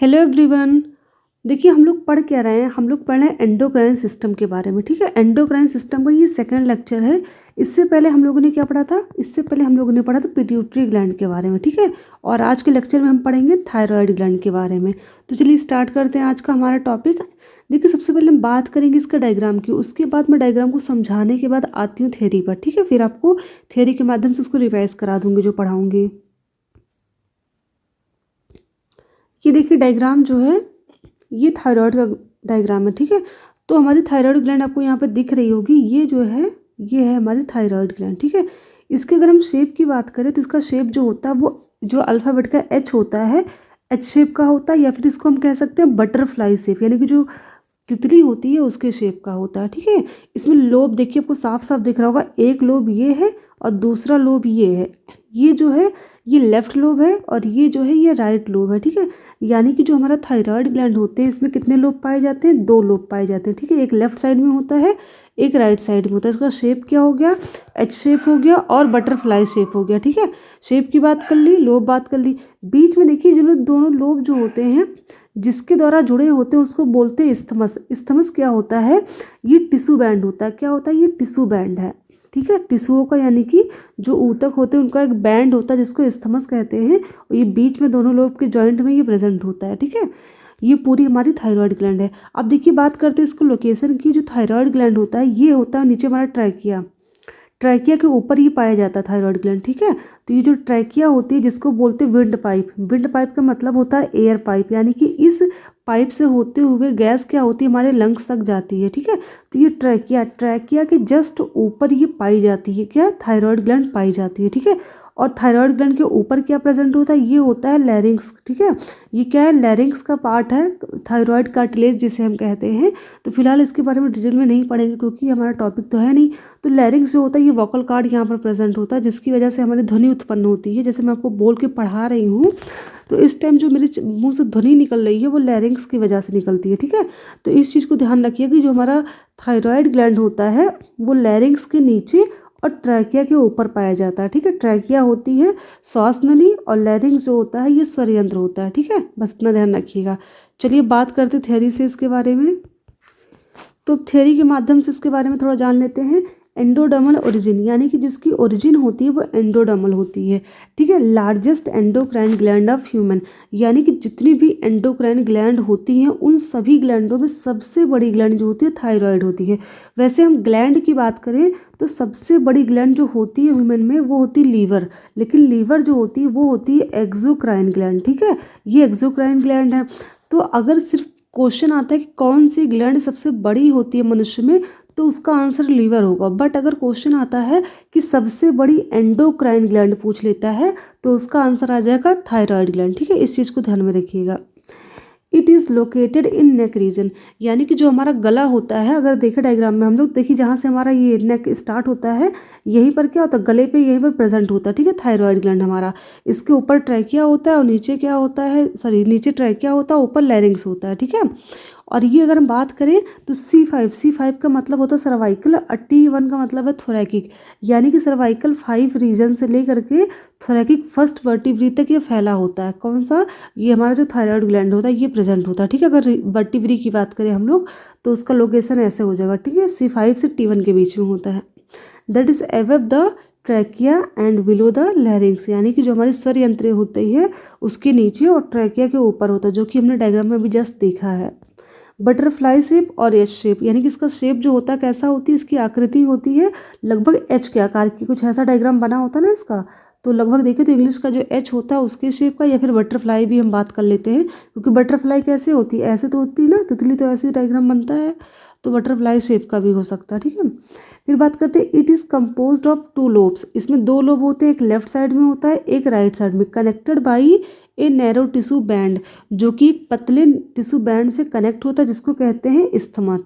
Hello everyone. देखिए हम लोग पढ़ क्या रहे हैं, हम लोग पढ़ रहे हैं एंडोक्राइन सिस्टम के बारे में। ठीक है, एंडोक्राइन सिस्टम का ये सेकंड लेक्चर है। इससे पहले हम लोगों ने क्या पढ़ा था? इससे पहले हम लोगों ने पढ़ा था पिट्यूटरी ग्लैंड के बारे में। ठीक है, और आज के लेक्चर में हम पढ़ेंगे थायराइड ग्लैंड के बारे में। तो चलिए स्टार्ट करते हैं आज का हमारा टॉपिक। देखिए सबसे पहले हम बात करेंगे इसका डायग्राम की, उसके बाद मैं डायग्राम को समझाने के बाद आती हूँ थ्योरी पर। ठीक है, फिर आपको थ्योरी के माध्यम से उसको रिवाइज करा दूंगी जो पढ़ाऊँगी। ये देखिए डायग्राम जो है ये थायराइड का डायग्राम है। ठीक है, तो हमारी थायराइड ग्लैंड आपको यहाँ पे दिख रही होगी। ये जो है ये है हमारी थायराइड ग्लैंड। ठीक है, इसके अगर हम शेप की बात करें तो इसका शेप जो होता है वो जो अल्फ़ाबेट का एच होता है, एच शेप का होता है, या फिर इसको हम कह सकते हैं बटरफ्लाई शेप, यानी कि जो तितली होती है उसके शेप का होता है। ठीक है, इसमें लोब देखिए आपको साफ साफ दिख रहा होगा। एक लोब ये है और दूसरा लोब ये है। ये जो है ये लेफ्ट लोब है और ये जो है ये राइट लोब है। ठीक है, यानी कि जो हमारा थायराइड ग्लैंड होते हैं इसमें कितने लोब पाए जाते हैं? 2 लोब पाए जाते हैं। ठीक है, एक लेफ्ट साइड में होता है, एक राइट साइड में होता है। इसका शेप क्या हो गया? एच शेप हो गया और बटरफ्लाई शेप हो गया। ठीक है, शेप की बात कर ली, लोब बात कर ली। बीच में देखिए जो दोनों लोब जो होते हैं जिसके द्वारा जुड़े होते हैं उसको बोलते हैं इस्थमस। इस्थमस क्या होता है? ये टिश्यू बैंड होता है। क्या होता है? ये टिश्यू बैंड है। ठीक है, टिश्यूओं का यानी कि जो ऊतक होते हैं उनका एक बैंड होता है जिसको इस्थमस कहते हैं, और ये बीच में दोनों लोब के जॉइंट में ये प्रेजेंट होता है। ठीक है, ये पूरी हमारी थायराइड ग्लैंड है। अब देखिए बात करते हैं इसको लोकेशन की। जो थायराइड ग्लैंड होता है ये होता है नीचे हमारा ट्रैकिया। ट्रैकिया के ऊपर ही पाया जाता है थायराइड ग्लैंड। ठीक है, तो ये जो ट्रैकिया होती है जिसको बोलते हैं विंड पाइप। विंड पाइप का मतलब होता है एयर पाइप, यानी कि इस पाइप से होते हुए गैस क्या होती है हमारे लंग्स तक जाती है। ठीक है, तो ये ट्रैकिया, ट्रैकिया के जस्ट ऊपर ये पाई जाती है। क्या? थायराइड ग्लैंड पाई जाती है। ठीक है, और थायराइड ग्लैंड के ऊपर क्या प्रेजेंट होता है? ये होता है लैरिंक्स। ठीक है, ये क्या है? लैरिंक्स का पार्ट है, थायराइड कार्टिलेज जिसे हम कहते हैं। तो फिलहाल इसके बारे में डिटेल में नहीं पढ़ेंगे क्योंकि हमारा टॉपिक तो है नहीं। तो लैरिंक्स जो होता है ये वोकल कार्ड यहाँ पर प्रेजेंट होता है जिसकी वजह से हमारी ध्वनि उत्पन्न होती है। जैसे मैं आपको बोल के पढ़ा रही हूँ तो इस टाइम जो मेरे मुंह से ध्वनि निकल रही है वो लैरिंक्स की वजह से निकलती है। ठीक है, तो इस चीज़ को ध्यान रखिए कि जो हमारा थायराइड ग्लैंड होता है वो लैरिंक्स के नीचे और ट्रैकिया के ऊपर पाया जाता है। ठीक है, ट्रैकिया होती है श्वास नली और लैरिंक्स जो होता है ये स्वरयंत्र होता है। ठीक है, बस इतना ध्यान रखिएगा। चलिए बात करते थ्योरी से इसके बारे में। तो थ्योरी के माध्यम से इसके बारे में थोड़ा जान लेते हैं। एंडोडर्मल ओरिजिन, यानी कि जिसकी ओरिजिन होती है वो एंडोडर्मल होती है। ठीक है, largest endocrine gland of human, यानी कि जितनी भी एंडोक्राइन ग्लैंड होती हैं उन सभी ग्लैंडों में सबसे बड़ी ग्लैंड जो होती है थायराइड होती है। वैसे हम ग्लैंड की बात करें तो सबसे बड़ी ग्लैंड जो होती है ह्यूमन में वो होती है लीवर, लेकिन लीवर जो होती है वो होती है एक्सोक्राइन ग्लैंड। ठीक है, ये एक्सोक्राइन ग्लैंड है। तो अगर सिर्फ क्वेश्चन आता है कि कौन सी ग्लैंड सबसे बड़ी होती है मनुष्य में, तो उसका आंसर लीवर होगा। बट अगर क्वेश्चन आता है कि सबसे बड़ी एंडोक्राइन ग्लैंड पूछ लेता है तो उसका आंसर आ जाएगा थायराइड ग्लैंड। ठीक है, इस चीज़ को ध्यान में रखिएगा। It is located in neck region, यानी कि जो हमारा गला होता है, अगर देखें डायग्राम में हम लोग, देखिए जहाँ से हमारा ये नेक स्टार्ट होता है यहीं पर क्या होता है? गले पे यहीं पर प्रेजेंट होता है। ठीक है, थायराइड ग्लैंड हमारा, इसके ऊपर ट्रैकिया होता है और नीचे क्या होता है? सॉरी, नीचे ट्रैकिया होता है, ऊपर लैरिंक्स होता है। ठीक है, और ये अगर हम बात करें तो C5 का मतलब होता है सर्वाइकल और T1 का मतलब है थोरैकिक, यानी कि सर्वाइकल 5 रीजन से लेकर के थोरैकिक फर्स्ट वर्टिब्री तक ये फैला होता है। कौन सा? ये हमारा जो थायराइड ग्लैंड होता है ये प्रेजेंट होता है। ठीक है, अगर वर्टिब्री की बात करें हम लोग तो उसका लोकेशन ऐसे हो जाएगा। ठीक है, C5 से T1 के बीच में होता है। That is above the trachea and below the larynx, यानी कि जो हमारी स्वर यंत्र होती है उसके नीचे और ट्रैकिया के ऊपर होता है, जो कि हमने डायग्राम में अभी जस्ट देखा है। बटरफ्लाई शेप और एच शेप, यानी कि इसका शेप जो होता है कैसा होती है? इसकी आकृति होती है लगभग एच के आकार की, कुछ ऐसा डायग्राम बना होता है ना इसका। तो लगभग देखें तो इंग्लिश का जो एच होता है उसके शेप का, या फिर बटरफ्लाई भी हम बात कर लेते हैं क्योंकि बटरफ्लाई कैसे होती है? ऐसे तो होती है ना, तितली तो ऐसे डायग्राम बनता है, तो बटरफ्लाई शेप का भी हो सकता है। ठीक है, फिर बात करते हैं। It is composed of 2 lobes, इसमें 2 लोब होते हैं, एक लेफ्ट साइड में होता है एक राइट साइड में, connected by a narrow tissue band, जो कि एक पतले टिश्यू बैंड से कनेक्ट होता है जिसको कहते हैं इस्थमस।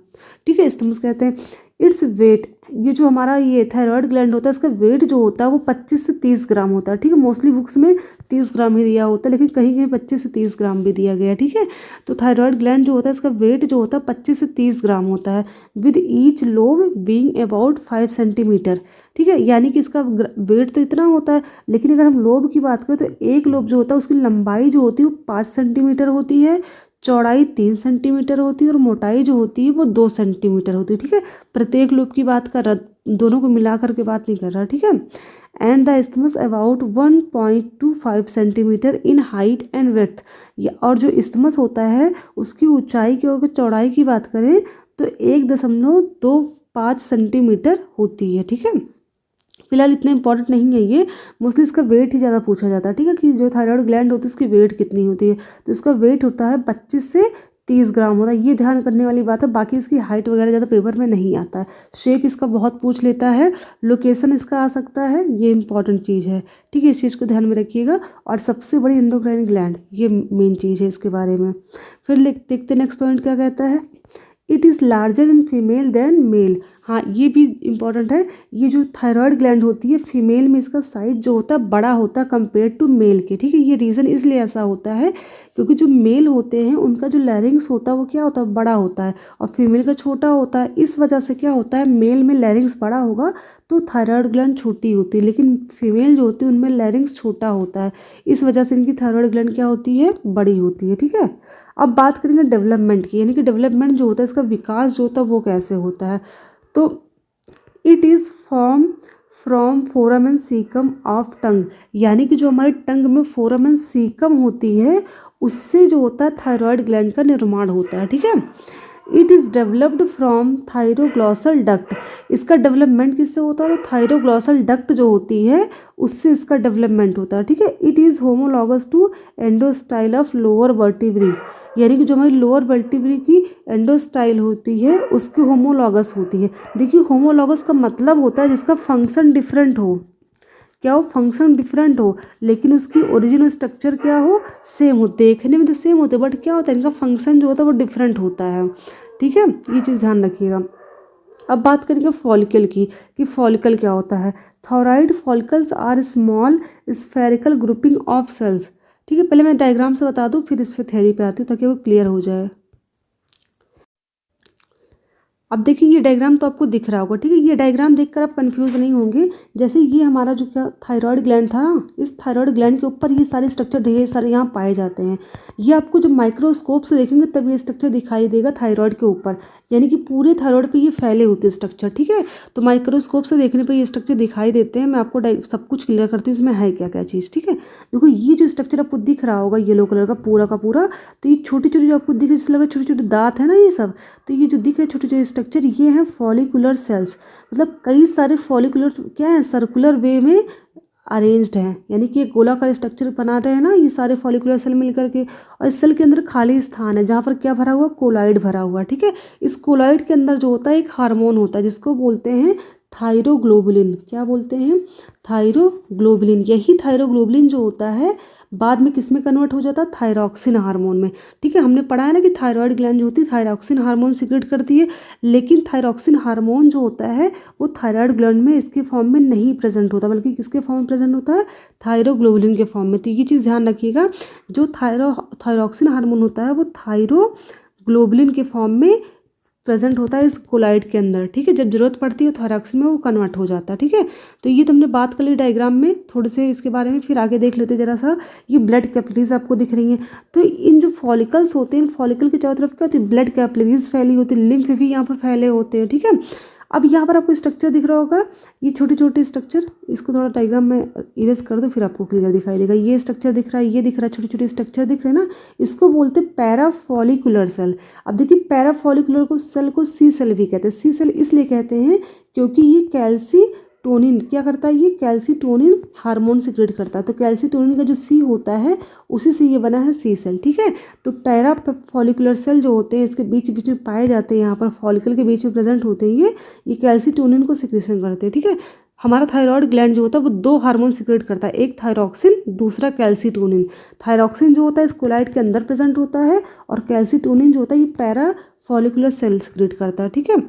ठीक है, इस्थमस कहते हैं। इट्स वेट, ये जो हमारा ये थायराइड ग्लैंड होता है इसका वेट जो होता है वो 25 से 30 ग्राम होता है। ठीक है, मोस्टली बुक्स में 30 ग्राम ही दिया होता है, लेकिन कहीं कहीं 25 से 30 ग्राम भी दिया गया है, ठीक है। तो थायराइड ग्लैंड जो होता है इसका वेट जो होता है 25 से 30 ग्राम होता है, with each lobe being about 5 centimetre, ठीक है। यानी कि इसका वेट तो इतना होता है, लेकिन अगर हम लोब की बात करें तो एक लोब जो होता है उसकी लंबाई जो होती है वो 5 सेंटीमीटर होती है, चौड़ाई 3 सेंटीमीटर होती है और मोटाई जो होती है वो 2 सेंटीमीटर होती है, ठीक है। प्रत्येक लोब की बात कर रहा, दोनों को मिला करके बात नहीं कर रहा, ठीक है। And the isthmus about 1.25 centimetre in height and width. और जो isthmus होता है उसकी ऊंचाई की और चौड़ाई की बात करें तो 1.25 सेंटीमीटर होती है, ठीक है। फिलहाल इतना इंपॉर्टेंट नहीं है ये, मोस्टली इसका वेट ही ज़्यादा पूछा जाता है, ठीक है, कि जो थायराइड ग्लैंड होती है उसकी वेट कितनी होती है। तो इसका वेट होता है 25 से 30 ग्राम होता है, ये ध्यान करने वाली बात है। बाकी इसकी हाइट वगैरह ज़्यादा पेपर में नहीं आता है। शेप इसका बहुत पूछ लेता है, लोकेशन इसका आ सकता है, ये इंपॉर्टेंट चीज़ है, ठीक है, इस चीज़ को ध्यान में रखिएगा। और सबसे बड़ी एंडोक्राइन ग्लैंड, ये मेन चीज़ है इसके बारे में। फिर देखते नेक्स्ट पॉइंट क्या कहता है, it is larger in female than male. हाँ, ये भी इम्पॉर्टेंट है। ये जो थायराइड ग्लैंड होती है फीमेल में इसका साइज जो होता है बड़ा होता है कंपेयर टू मेल के, ठीक है। ये रीज़न इसलिए ऐसा होता है क्योंकि जो मेल होते हैं उनका जो लैरिंग्स होता है वो क्या होता है, बड़ा होता है, और फीमेल का छोटा होता है। इस वजह से क्या होता है, मेल में लैरिंग्स बड़ा होगा तो थायराइड ग्लैंड छोटी होती है, लेकिन फीमेल जो होती है उनमें लैरिंग्स छोटा होता है, इस वजह से इनकी थायराइड ग्लैंड क्या होती है, बड़ी होती है, ठीक है। अब बात करेंगे डेवलपमेंट की, यानी कि डेवलपमेंट जो होता है इसका विकास जो होता है वो कैसे होता है। तो it is from foramen caecum of tongue, यानी कि जो हमारे टंग में फोरामेन सीकम होती है उससे जो होता है थायराइड ग्लैंड का निर्माण होता है, ठीक है। It is developed from thyroglossal duct, इसका डेवलपमेंट किससे होता है, तो थायरोग्लॉसल डक्ट जो होती है उससे इसका डेवलपमेंट होता है, ठीक है। It is homologous to endostyle of lower vertebrae, यानी कि जो हमारी लोअर वर्टिब्री की एंडोस्टाइल होती है उसकी होमोलॉगस होती है। देखिए होमोलॉगस का मतलब होता है जिसका फंक्शन डिफरेंट हो, क्या हो, फंक्शन डिफरेंट हो, लेकिन उसकी ओरिजिनल स्ट्रक्चर क्या हो, सेम हो। देखने में तो सेम होते हैं बट क्या होता है, इनका फंक्शन जो होता है वो डिफरेंट होता है, ठीक है, ये चीज़ ध्यान रखिएगा। अब बात करेंगे फॉलिकल की, कि फॉलिकल क्या होता है। Thyroid follicles are small spherical grouping of cells, ठीक है। पहले मैं डायग्राम से बता दूँ फिर इस पर थ्योरी पे आती हूँ ताकि वो क्लियर हो जाए। अब देखिए ये डायग्राम तो आपको दिख रहा होगा, ठीक है। ये डायग्राम देखकर आप कंफ्यूज नहीं होंगे। जैसे ये हमारा जो क्या थायराइड ग्लैंड था, इस थायराइड ग्लैंड के ऊपर ये सारे स्ट्रक्चर ढेर सारे यहाँ पाए जाते हैं। ये आपको जब माइक्रोस्कोप से देखेंगे तब ये स्ट्रक्चर दिखाई देगा थायराइड के ऊपर, यानी कि पूरे थायराइड पे ये फैले होते हैं स्ट्रक्चर, ठीक है। तो माइक्रोस्कोप से देखने पर ये स्ट्रक्चर दिखाई देते हैं। मैं आपको सब कुछ क्लियर करती हूँ इसमें है क्या क्या चीज़, ठीक है। देखो ये जो स्ट्रक्चर आपको दिख रहा होगा येलो कलर का पूरा, तो ये छोटी छोटी जो आपको दिख रही है छोटे छोटे दांत है ना ये सब, तो ये जो दिख रहे छोटे छोटे स्ट्रक्चर ये हैं फॉलिकुलर सेल्स। मतलब कई सारे फॉलिकुलर क्या है, सर्कुलर वे में अरेंज्ड हैं, यानी कि एक गोलाकार स्ट्रक्चर बना रहे हैं ना ये सारे फॉलिकुलर सेल मिलकर के। और इस सेल के अंदर खाली स्थान है जहाँ पर क्या भरा हुआ, कोलाइड भरा हुआ, ठीक है। इस कोलाइड के अंदर जो होता है एक हार्मोन होता है जिसको बोलते हैं थायरोग्लोबुलिन। क्या बोलते हैं, थायरोग्लोबुलिन। यही थायरोग्लोबुलिन जो होता है बाद में किस में कन्वर्ट हो जाता है, थायरॉक्सिन हार्मोन में, ठीक है। हमने पढ़ा है ना कि थायराइड ग्लैंड जो होती है थायरॉक्सिन हार्मोन सिक्रेट करती है, लेकिन थायरॉक्सिन हार्मोन जो होता है वो थायराइड ग्लैंड में इसके फॉर्म में नहीं प्रेजेंट होता, बल्कि किसके फॉर्म में प्रेजेंट होता है, थायरोग्लोबुलिन के फॉर्म में। तो ये चीज़ ध्यान रखिएगा, जो थायरॉक्सिन हार्मोन होता है वो थायरोग्लोबुलिन के फॉर्म में प्रेजेंट होता है इस कोलाइड के अंदर, ठीक है। जब जरूरत पड़ती है थायरॉक्सिन में वो कन्वर्ट हो जाता है, ठीक है। तो ये तो हमने बात कर ली डायग्राम में थोड़े से इसके बारे में, फिर आगे देख लेते जरा सा। ये ब्लड कैपिलरीज आपको दिख रही हैं, तो इन जो फॉलिकल्स होते हैं इन फॉलिकल के चारों तरफ क्या होती है, ब्लड कैपिलरीज फैली होती है, लिम्फ भी यहाँ पर फैले होते हैं, ठीक है। अब यहाँ पर आपको स्ट्रक्चर दिख रहा होगा, ये छोटे छोटे स्ट्रक्चर, इसको थोड़ा डायग्राम में इरेज कर दो फिर आपको क्लियर दिखाई देगा। ये स्ट्रक्चर दिख रहा है, ये दिख रहा है, छोटे छोटे स्ट्रक्चर दिख रहे हैं ना, इसको बोलते हैं पैराफॉलिकुलर सेल। अब देखिए पैराफॉलिकुलर को सेल को सी सेल भी कहते हैं। सी सेल इसलिए कहते हैं क्योंकि ये कैल्सीटोनिन क्या करता है, ये कैल्सीटोनिन हार्मोन सिक्रेट करता है। तो कैल्सीटोनिन का जो सी होता है उसी से ये बना है सी सेल, ठीक है। तो पैरा फॉलिकुलर सेल जो होते हैं इसके बीच बीच में पाए जाते हैं, यहाँ पर फॉलिकल के बीच में प्रेजेंट होते हैं, ये कैल्सीटोनिन को सिक्रेशन करते हैं, ठीक है। हमारा थायराइड ग्लैंड जो होता है वो दो हार्मोन सिक्रेट करता है, एक थायरॉक्सिन दूसरा कैल्सीटोनिन। थायरॉक्सिन जो होता है इस कोलाइड के अंदर प्रेजेंट होता है और कैल्सीटोनिन जो होता है ये पैरा फॉलिकुलर सेल सिक्रेट करता है, ठीक है।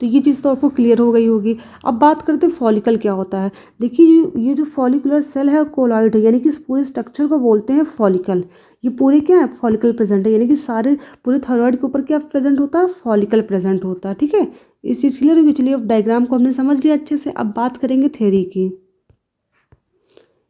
तो ये चीज़ तो आपको क्लियर हो गई होगी। अब बात करते हैं फॉलिकल क्या होता है। देखिए ये जो फॉलिकुलर सेल है कोलॉइड है, यानी कि इस पूरे स्ट्रक्चर को बोलते हैं फॉलिकल। ये पूरे क्या है, फॉलिकल प्रेजेंट है, यानी कि सारे पूरे थायराइड के ऊपर क्या प्रेजेंट होता है, फॉलिकल प्रेजेंट होता है। ठीक है, इस चीज़ क्लियर होगी। चलिए अब डायग्राम को हमने समझ लिया अच्छे से, अब बात करेंगे थ्योरी की।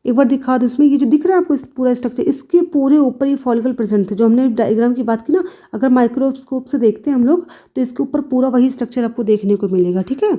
एक बार दिखा दो, इसमें ये जो दिख रहा है आपको इस पूरा स्ट्रक्चर, इसके पूरे ऊपर ये फॉलिकल प्रेजेंट थे जो हमने डायग्राम की बात की ना। अगर माइक्रोस्कोप से देखते हैं हम लोग तो इसके ऊपर पूरा वही स्ट्रक्चर आपको देखने को मिलेगा। ठीक है,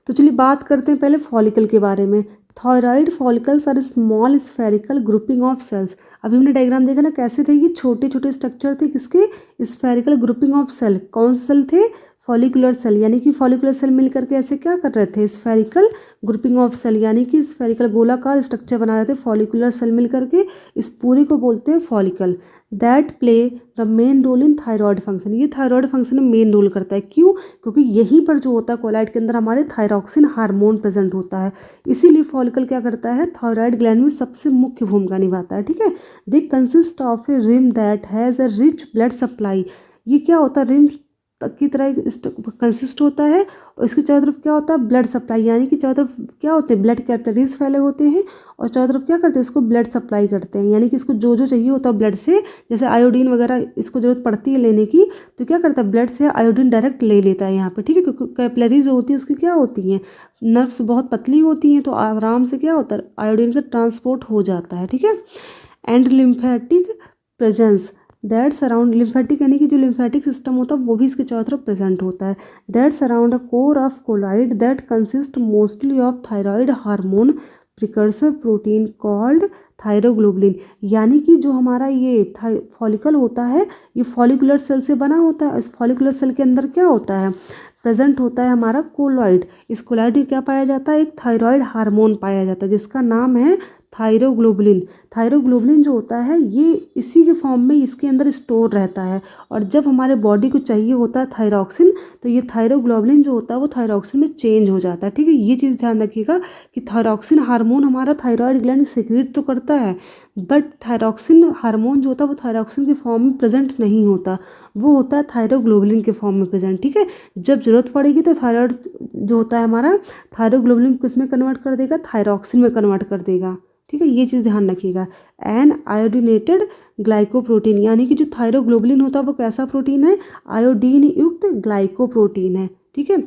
तो चलिए बात करते हैं पहले फॉलिकल के बारे में। Thyroid follicles are small spherical grouping of cells. अभी हमने डायग्राम देखा ना कैसे थे, ये छोटे छोटे स्ट्रक्चर थे किसके, स्फेरिकल ग्रुपिंग ऑफ सेल। कौन से सेल थे, फॉलिकुलर सेल, यानी कि फॉलिकुलर सेल मिलकर के ऐसे क्या कर रहे थे, स्फेरिकल ग्रुपिंग ऑफ सेल, यानी कि स्फेरिकल गोलाकार स्ट्रक्चर बना रहे थे फॉलिकुलर सेल मिलकर के। इस पूरे को बोलते हैं follicle. That play the main role in thyroid function. ये थायराइड फंक्शन में मेन रोल करता है। क्यों, क्योंकि यहीं पर जो होता है कोलाइड के अंदर हमारे थायरॉक्सिन हार्मोन प्रेजेंट होता है। इसीलिए फॉलिकल क्या करता है, थायराइड ग्लैंड में सबसे मुख्य भूमिका निभाता है। ठीक है, they consist of a rim that has a rich blood supply. ये क्या होता है, रिम की तरह कंसिस्ट होता है, और इसके चारों तरफ क्या होता है, ब्लड सप्लाई, यानी कि चारों तरफ क्या होते हैं, ब्लड कैपिलरीज फैले होते हैं, और चारों तरफ क्या करते हैं, इसको ब्लड सप्लाई करते हैं। यानी कि इसको जो जो चाहिए होता है ब्लड से, जैसे आयोडीन वगैरह इसको जरूरत पड़ती है लेने की, तो क्या करता है, ब्लड से आयोडीन डायरेक्ट ले लेता है यहाँ पर। ठीक है, क्योंकि कैपिलरीज जो होती है उसकी क्या होती हैं, नर्व्स बहुत पतली होती हैं, तो आराम से क्या होता है, आयोडीन का ट्रांसपोर्ट हो जाता है। ठीक है, and lymphatic presence that surround, lymphatic यानी कि जो लिम्फेटिक सिस्टम होता है वो भी इसके चारों तरफ प्रेजेंट होता है। That surround a core of colloid that consist mostly of thyroid hormone precursor protein called thyroglobulin. यानी कि जो हमारा ये फॉलिकल होता है, ये फॉलिकुलर सेल से बना होता है। इस फॉलिकुलर सेल के अंदर क्या होता है, प्रेजेंट होता है हमारा कोलॉइड। इस कोलॉइड में क्या पाया जाता है, एक थायराइड हार्मोन पाया जाता है जिसका नाम है थायरोग्लोबुलिन। थायरोग्लोबुलिन जो होता है ये इसी के फॉर्म में इसके अंदर स्टोर रहता है, और जब हमारे बॉडी को चाहिए होता है थायरॉक्सिन, तो ये थायरोग्लोबुलिन जो होता है वो थायरॉक्सिन में चेंज हो जाता है। ठीक है, ये चीज़ ध्यान रखिएगा कि थायरॉक्सिन हार्मोन हमारा थायराइड ग्लैंड सिक्रीट तो करता है, बट थायरॉक्सिन हार्मोन जो होता है वो थायरॉक्सिन के फॉर्म में प्रेजेंट नहीं होता, वो होता है थायरोग्लोबुलिन के फॉर्म में प्रेजेंट। ठीक है, जब जरूरत पड़ेगी तो थायराइड जो होता है हमारा थायरोग्लोबुलिन को किस में कन्वर्ट कर देगा, थायरॉक्सिन में कन्वर्ट कर देगा। ठीक है, ये चीज़ ध्यान रखिएगा। एन आयोडीनेटेड ग्लाइकोप्रोटीन, यानी कि जो थायरोग्लोबुलिन होता है वो कैसा प्रोटीन है, आयोडीन युक्त ग्लाइकोप्रोटीन है। ठीक है,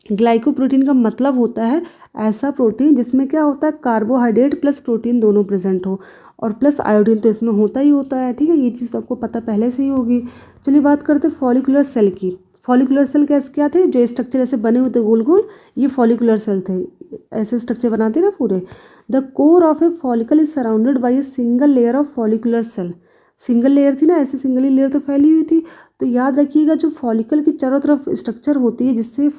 ग्लाइकोप्रोटीन का मतलब होता है ऐसा प्रोटीन जिसमें क्या होता है, कार्बोहाइड्रेट प्लस प्रोटीन दोनों प्रेजेंट हो, और प्लस आयोडीन तो इसमें होता ही होता है। ठीक है, ये चीज़ तो आपको पता पहले से ही होगी। चलिए बात करते हैं फॉलिकुलर सेल की। फॉलिकुलर सेल कैसे क्या थे, जो स्ट्रक्चर ऐसे बने हुए थे गोल गोल, ये फॉलिकुलर सेल थे, ऐसे स्ट्रक्चर बनाते ना पूरे। The core of a follicle is surrounded by a single layer of follicular cell. Single layer थी ना, ऐसे सिंगल ही लेयर तो फैली हुई थी। तो याद रखिएगा जो फॉलिकल की चारों तरफ स्ट्रक्चर होती है जिससे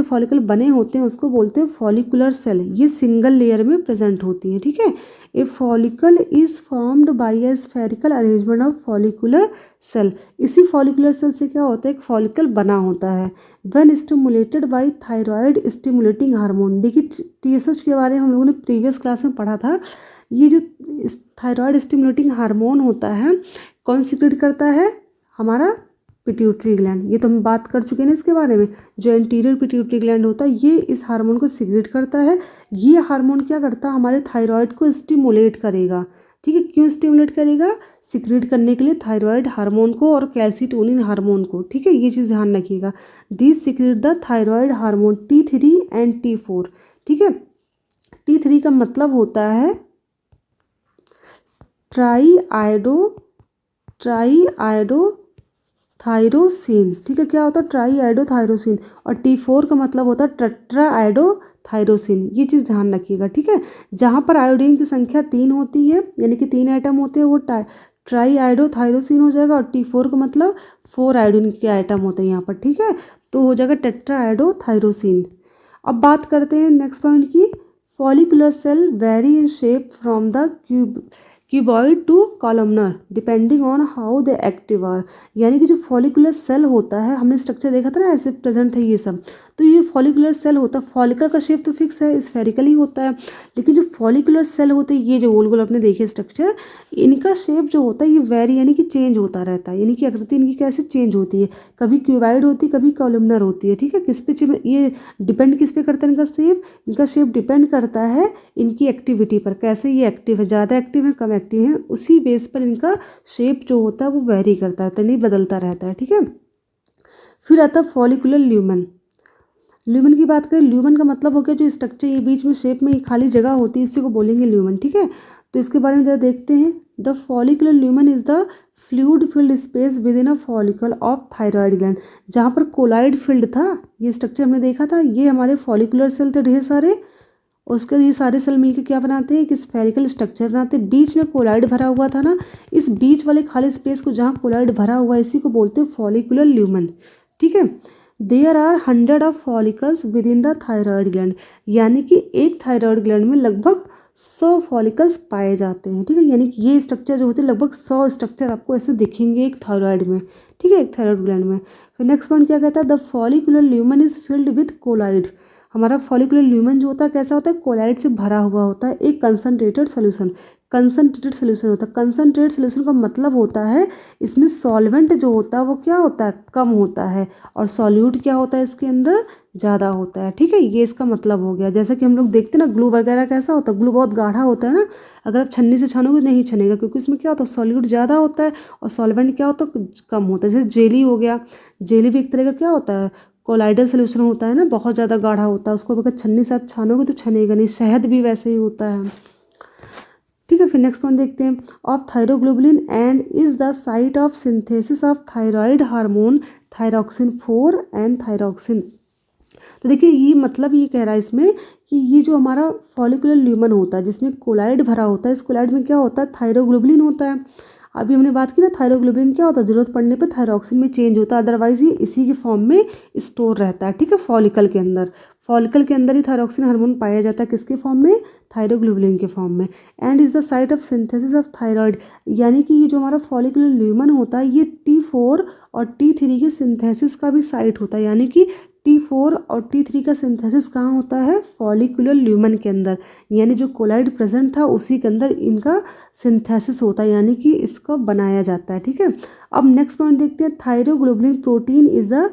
फॉलिकल बने होते हैं उसको बोलते हैं फॉलिकुलर सेल। ये सिंगल लेयर में प्रेजेंट होती है। ठीक है, a follicle is formed by a spherical arrangement of follicular cell. इसी फॉलिकुलर सेल से क्या होता है, एक फॉलिकल बना होता है। When stimulated by thyroid stimulating hormone. देखिए TSH के बारे में हम लोगों ने प्रीवियस क्लास में पढ़ा था। ये जो थायराइड स्टिमुलेटिंग हार्मोन होता है कौन सीक्रेट करता है, हमारा पिट्यूटरी ग्लैंड। ये तो हम बात कर चुके हैं ना इसके बारे में। जो एंटीरियर पिट्यूटरी ग्लैंड होता है ये इस हार्मोन को सीक्रेट करता है। ये हार्मोन क्या करता है, हमारे थायराइड को स्टिमुलेट करेगा। ठीक है, क्यों स्टिमुलेट करेगा, सीक्रेट करने के लिए थायराइड हार्मोन को और कैल्सीटोनिन हार्मोन को। ठीक है, ये चीज़ ध्यान रखिएगा। This secret the thyroid hormone T3 and T4। ठीक है, T3 का मतलब होता है ट्राईआइडोथायरोसिन। ठीक है, क्या होता है, ट्राईआइडोथायरोसिन। और T4 का मतलब होता है टेट्राआइडोथायरोसिन। ये चीज़ ध्यान रखिएगा। ठीक है, जहाँ पर आयोडीन की संख्या 3 होती है, यानी कि 3 आइटम होते हैं, वो ट्राईआइडोथायरोसिन हो जाएगा। और T4 का मतलब 4 आयोडीन के आइटम होते हैं यहाँ पर। ठीक है, तो हो जाएगा टेट्राआइडोथायरोसिन। अब बात करते हैं नेक्स्ट पॉइंट की। Follicular cell vary in shape from the cuboid to columnar depending on how they active are. यानी कि जो फॉलिकुलर सेल होता है, हमने स्ट्रक्चर देखा था ना ऐसे प्रेजेंट है ये सब, तो ये फॉलिकुलर सेल होता है, फॉलिकल का शेप तो फिक्स है, स्फेरिकल ही होता है, लेकिन जो फॉलिकुलर सेल होते हैं ये जो गोल गोल अपने देखे स्ट्रक्चर, इनका शेप जो होता है ये वेरी यानी कि चेंज होता रहता है, यानी कि आकृति इनकी कैसे चेंज होती है, कभी क्यूबॉइड होती है कभी कॉलमनर होती है, ठीक है। किस पे ये डिपेंड किस पे करता है इनका शेप डिपेंड करता है इनकी एक्टिविटी पर, कैसे ये एक्टिव है, ज़्यादा एक्टिव है कम एक्टिव है, उसी बेस पर इनका शेप जो होता है वो वेरी करता है, नहीं बदलता रहता है, ठीक है। फिर आता है फॉलिकुलर ल्यूमन। ल्यूमन की बात करें, ल्यूमन का मतलब हो गया जो स्ट्रक्चर ये बीच में शेप में खाली जगह होती है, इसी को बोलेंगे ल्यूमन, ठीक है। तो इसके बारे में जरा देखते हैं। The follicular lumen is the fluid filled space with in a follicle of thyroid gland. जहाँ पर कोलाइड फील्ड था, ये स्ट्रक्चर हमने देखा था, ये हमारे फॉलिकुलर सेल थे ढेर सारे, उसके ये सारे सेल मिलकर क्या बनाते हैं, एक स्फेरिकल स्ट्रक्चर बनाते हैं, बीच में कोलाइड भरा हुआ था ना, इस बीच वाले खाली स्पेस को जहाँ कोलाइड भरा हुआ है इसी को बोलते हैं फॉलिकुलर ल्यूमन, ठीक है। There are 100 of follicles within the thyroid gland, यानी कि एक थायराइड ग्लैंड में लगभग 100 फॉलिकल्स पाए जाते हैं, ठीक है। यानी कि ये स्ट्रक्चर जो होते हैं लगभग 100 स्ट्रक्चर आपको ऐसे दिखेंगे एक थायराइड में, ठीक है, एक थायराइड ग्लैंड में। फिर नेक्स्ट पॉइंट क्या कहता है, the follicular lumen is filled with colloid. हमारा फॉलिकुलर ल्यूमन जो होता है कैसा होता है, कोलाइड से भरा हुआ होता है, एक कंसनट्रेटेड सोल्यूशन, कंसनट्रेटेड सोल्यूशन होता है। कंसनट्रेटेड सोल्यूशन का मतलब होता है इसमें सॉल्वेंट जो होता है वो क्या होता है, कम होता है, और सॉल्यूट क्या होता है इसके अंदर, ज़्यादा होता है, ठीक है। ये इसका मतलब हो गया। जैसे कि हम लोग देखते हैं ना ग्लू वगैरह कैसा होता है, ग्लू बहुत गाढ़ा होता है ना, अगर आप छन्नी से छानोगे नहीं छनेगा, क्योंकि इसमें क्या होता है सॉल्यूट ज़्यादा होता है और सॉल्वेंट क्या होता है कम होता है। जैसे जेली हो गया, जेली भी एक तरह का क्या होता है कोलाइडल सोल्यूशन होता है ना, बहुत ज़्यादा गाढ़ा होता है, उसको अगर छन्नी से आप छानोगे तो छनेगा नहीं। शहद भी वैसे ही होता है, ठीक है। फिर नेक्स्ट पॉइंट देखते हैं, of thyroglobulin and is the site of synthesis of thyroid hormone thyroxine 4 and thyroxine. तो देखिए ये मतलब ये कह रहा है इसमें कि ये जो हमारा फॉलिकुलर ल्यूमन होता है जिसमें कोलाइड भरा होता है, इस कोलाइड में क्या होता है, थायरोग्लोबुलिन होता है। अभी हमने बात की ना थायरोग्लोबुलिन क्या होता है, जरूरत पड़ने पर थायरॉक्सिन में चेंज होता है, अदरवाइज ये इसी के फॉर्म में स्टोर रहता है, ठीक है, फॉलिकल के अंदर। फॉलिकल के अंदर ही थायरॉक्सिन हार्मोन पाया जाता है, किसके फॉर्म में, थायरोग्लोबुलिन के फॉर्म में। And is the site of synthesis of thyroid, यानी कि ये जो हमारा फॉलिकुलर ल्यूमन होता है ये T4 और T3 के सिंथेसिस का भी साइट होता है, यानी कि T4 और T3 का सिंथेसिस कहाँ होता है, फॉलिकुलर ल्यूमन के अंदर, यानी जो कोलाइड प्रेजेंट था उसी के अंदर इनका सिंथेसिस होता है, यानी कि इसको बनाया जाता है, ठीक है। अब नेक्स्ट पॉइंट देखते हैं, thyroglobulin protein is the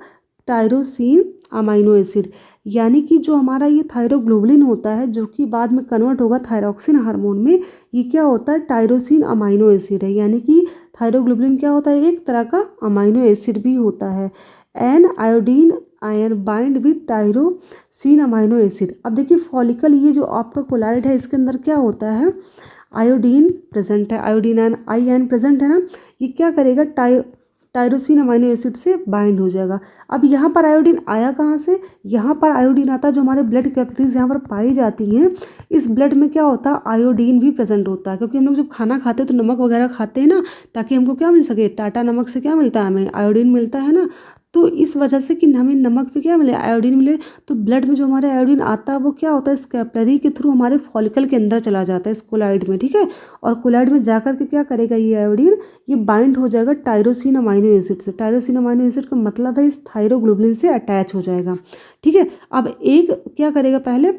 tyrosine amino acid, यानी कि जो हमारा ये थायरोग्लोबुलिन होता है जो कि बाद में कन्वर्ट होगा थायरॉक्सिन हार्मोन में, ये क्या होता है, टायरोसिन अमाइनो एसिड है, यानी कि थायरोग्लोबुलिन क्या होता है, एक तरह का अमाइनो एसिड भी होता है। An iodine ion bind with tyrosine amino acid. अब देखिए फॉलिकल ये जो आपका कोलाइड है इसके अंदर क्या होता है, आयोडीन प्रेजेंट है, आयोडीन आयन आई आयन प्रेजेंट है ना, ये क्या करेगा टायरोसिन अमाइनो एसिड से बाइंड हो जाएगा। अब यहाँ पर आयोडीन आया कहाँ से, यहाँ पर आयोडीन आता है जो हमारे ब्लड कैपिलरीज यहाँ पर पाई जाती हैं, इस ब्लड में क्या होता है आयोडीन भी प्रेजेंट होता है, क्योंकि हम लोग जब खाना खाते हैं तो नमक वगैरह खाते हैं ना, ताकि हमको क्या मिल सके, टाटा नमक से क्या मिलता है, हमें आयोडीन मिलता है ना, तो इस वजह से कि हमें नमक पे क्या मिले, आयोडीन मिले, तो ब्लड में जो हमारे आयोडीन आता है वो क्या होता है इस कैपिलरी के थ्रू हमारे फॉलिकल के अंदर चला जाता है इस कोलाइड में, ठीक है। और कोलाइड में जाकर के क्या करेगा ये आयोडीन, ये बाइंड हो जाएगा टायरोसिन अमाइनो एसिड से। टायरोसिन अमाइनो एसिड का मतलब है इस थायरोग्लोबुलिन से अटैच हो जाएगा, ठीक है। अब एक क्या करेगा, पहले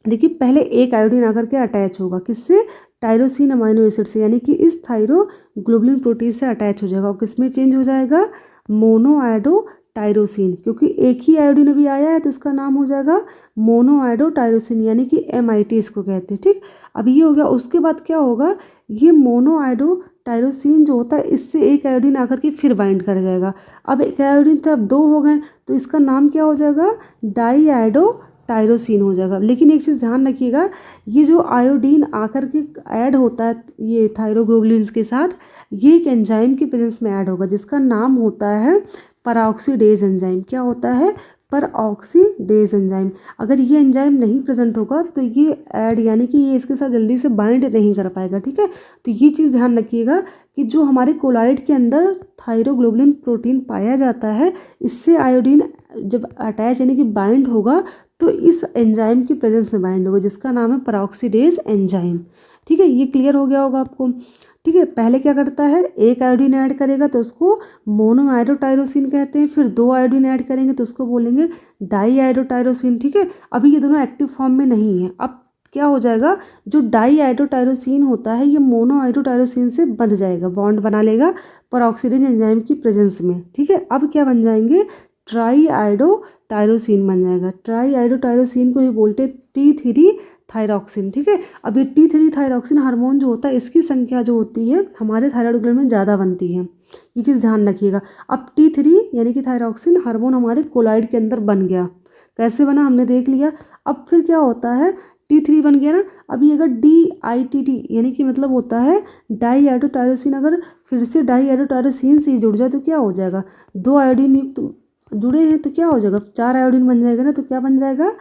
देखिए पहले एक आयोडीन आकर के अटैच होगा किससे, टायरोसिन अमाइनो एसिड से, यानी कि इस थायरोग्लोबुलिन प्रोटीन से अटैच हो जाएगा और किसमें चेंज हो जाएगा, मोनोआयोडो टायरोसिन, क्योंकि एक ही आयोडीन अभी आया है तो इसका नाम हो जाएगा मोनोआयोडो टायरोसिन, यानी कि MIT इसको कहते हैं, ठीक। अब ये हो गया, उसके बाद क्या होगा, ये मोनोआयोडो टायरोसिन जो होता है इससे एक आयोडीन आकर के फिर बाइंड कर जाएगा। अब एक आयोडीन थे अब दो हो गए, तो इसका नाम क्या हो जाएगा, डाई आयोडो टायरोसिन हो जाएगा। लेकिन एक चीज़ ध्यान रखिएगा, ये जो आयोडीन आकर के ऐड होता है ये थायरोग्लोबुलिन के साथ, ये एक एंजाइम की प्रेजेंस में ऐड होगा जिसका नाम होता है परऑक्सीडेज एंजाइम। क्या होता है, परऑक्सीडेज एंजाइम। अगर ये एंजाइम नहीं प्रेजेंट होगा तो ये ऐड यानी कि ये इसके साथ जल्दी से बाइंड नहीं कर पाएगा, ठीक है। तो ये चीज़ ध्यान रखिएगा कि जो हमारे कोलाइड के अंदर थायरोग्लोबुलिन प्रोटीन पाया जाता है, इससे आयोडीन जब अटैच यानी कि बाइंड होगा तो इस एंजाइम की प्रेजेंस में बाइंड होगा जिसका नाम है परऑक्सीडेज एंजाइम, ठीक है, ये क्लियर हो गया होगा आपको। ठीक है, पहले क्या करता है, एक आयोडीन ऐड करेगा तो उसको मोनो आयोडोटायरोसिन कहते हैं, फिर 2 आयोडीन ऐड करेंगे तो उसको बोलेंगे डाई आयोडोटायरोसिन। ठीक है, अभी ये दोनों एक्टिव फॉर्म में नहीं है। अब क्या हो जाएगा, जो डाई आयोडोटायरोसिन होता है ये मोनो आयोडोटायरोसिन से बंध जाएगा, बॉन्ड बना लेगा परऑक्सीडेज एंजाइम की प्रेजेंस में। ठीक है, अब क्या बन जाएंगे, ट्राई आयोडोटायरोसिन बन जाएगा। ट्राई आयोडोटायरोसिन को ही बोलते T3 थायरॉक्सिन। ठीक है, अब ये T3 थायरॉक्सिन हार्मोन जो होता है इसकी संख्या जो होती है हमारे थायराइड ग्लैंड में ज़्यादा बनती है, ये चीज़ ध्यान रखिएगा। अब T3 यानी कि थायरॉक्सिन हार्मोन हमारे कोलॉइड के अंदर बन गया। कैसे बना हमने देख लिया। अब फिर क्या होता है, T3 बन गया ना, अभी अगर DITT यानी कि मतलब होता है डाई आयोडोटायरोसिन, अगर फिर से डाई आयोडोटायरोसिन से जुड़ जाए तो क्या हो जाएगा, 2 आयोडीन युक्त जुड़े हैं तो क्या हो जाएगा, 4 आयोडीन बन जाएगा ना, तो क्या बन जाएगा,